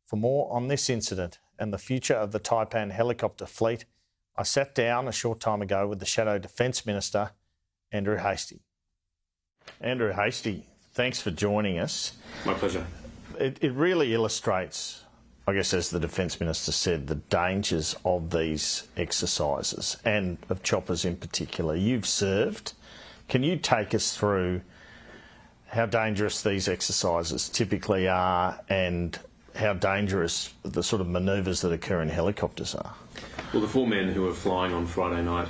For more on this incident and the future of the Taipan helicopter fleet, I sat down a short time ago with the Shadow Defence Minister, Andrew Hastie. Andrew Hastie, thanks for joining us. My pleasure. It really illustrates, I guess as the Defence Minister said, the dangers of these exercises and of choppers in particular. You've served. Can you take us through how dangerous these exercises typically are and how dangerous the sort of manoeuvres that occur in helicopters are? Well, the 4 men who were flying on Friday night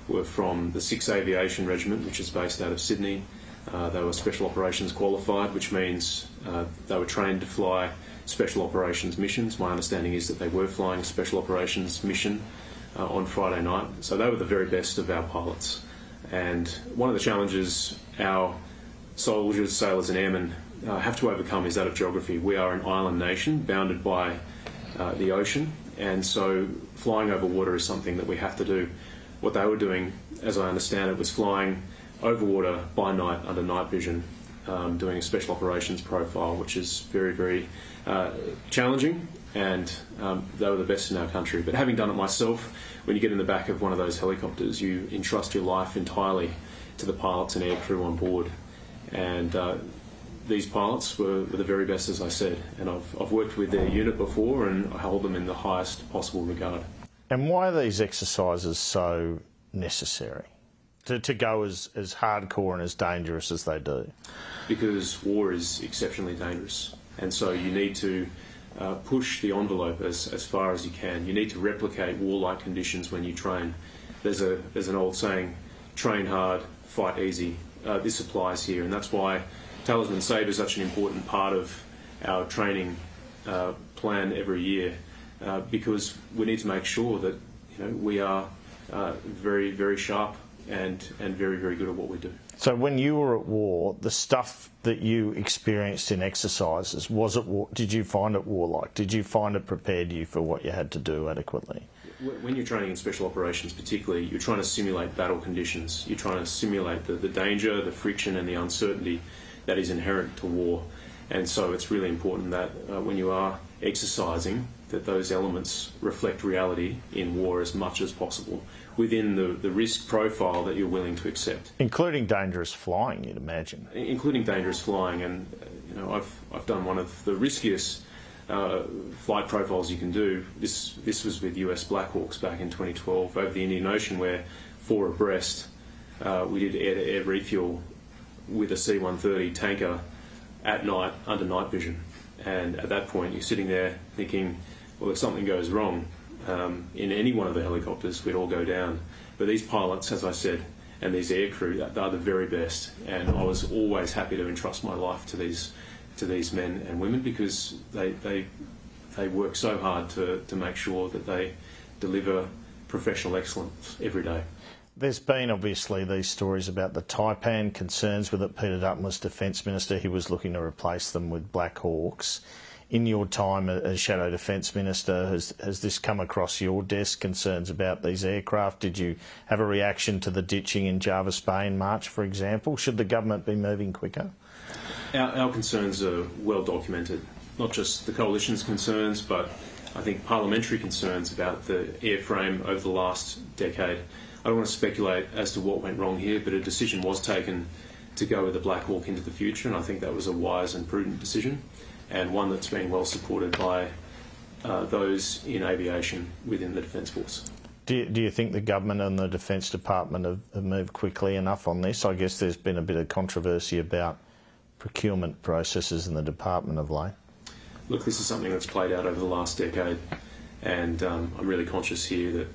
were from the 6th Aviation Regiment, which is based out of Sydney. They were Special Operations qualified, which means they were trained to fly Special Operations missions. My understanding is that they were flying a Special Operations mission on Friday night. So they were the very best of our pilots. And one of the challenges our soldiers, sailors and airmen have to overcome is that of geography. We are an island nation bounded by the ocean, and so flying over water is something that we have to do. What they were doing, as I understand it, was flying over water by night under night vision, doing a special operations profile, which is very, very challenging, and they were the best in our country. But having done it myself, when you get in the back of one of those helicopters, you entrust your life entirely to the pilots and air crew on board. And these pilots were the very best, as I said, and I've worked with their unit before and I hold them in the highest possible regard. And why are these exercises so necessary, to go as hardcore and as dangerous as they do? Because war is exceptionally dangerous, and so you need to push the envelope as far as you can. You need to replicate warlike conditions when you train. There's an old saying, train hard, fight easy. This applies here, and that's why Talisman Sabre is such an important part of our training plan every year, because we need to make sure that we are very, very sharp and very, very good at what we do. So when you were at war, the stuff that you experienced in exercises, was it war? Did you find it warlike? Did you find it prepared you for what you had to do adequately? When you're training in special operations particularly, you're trying to simulate battle conditions. You're trying to simulate the danger, the friction and the uncertainty that is inherent to war. And so it's really important that when you are exercising, that those elements reflect reality in war as much as possible within the risk profile that you're willing to accept. Including dangerous flying, you'd imagine. Including dangerous flying, and I've done one of the riskiest flight profiles you can do. This was with US Black Hawks back in 2012 over the Indian Ocean, where 4 abreast we did air-to-air refuel with a C-130 tanker at night under night vision. And at that point you're sitting there thinking, well, if something goes wrong in any one of the helicopters, we'd all go down. But these pilots, as I said, and these air crew, they're the very best, and I was always happy to entrust my life to these men and women, because they work so hard to make sure that they deliver professional excellence every day. There's been obviously these stories about the Taipan, concerns with it. Peter Dutton was Defence Minister. He was looking to replace them with Black Hawks. In your time as Shadow Defence Minister, has this come across your desk, concerns about these aircraft? Did you have a reaction to the ditching in Jervis Bay in March, for example? Should the government be moving quicker? Our concerns are well documented, not just the Coalition's concerns, but I think parliamentary concerns about the airframe over the last decade. I don't want to speculate as to what went wrong here, but a decision was taken to go with the Black Hawk into the future, and I think that was a wise and prudent decision, and one that's been well supported by those in aviation within the Defence Force. Do you think the government and the Defence Department have moved quickly enough on this? I guess there's been a bit of controversy about procurement processes in the department of late. Look, this is something that's played out over the last decade, and I'm really conscious here that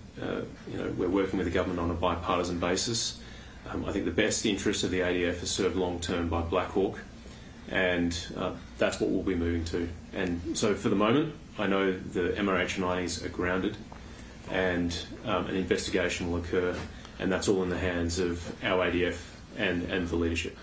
we're working with the government on a bipartisan basis. I think the best interest of the ADF is served long term by Black Hawk, and that's what we'll be moving to. And so for the moment, I know the MRH-90s are grounded, and an investigation will occur, and that's all in the hands of our ADF and the leadership.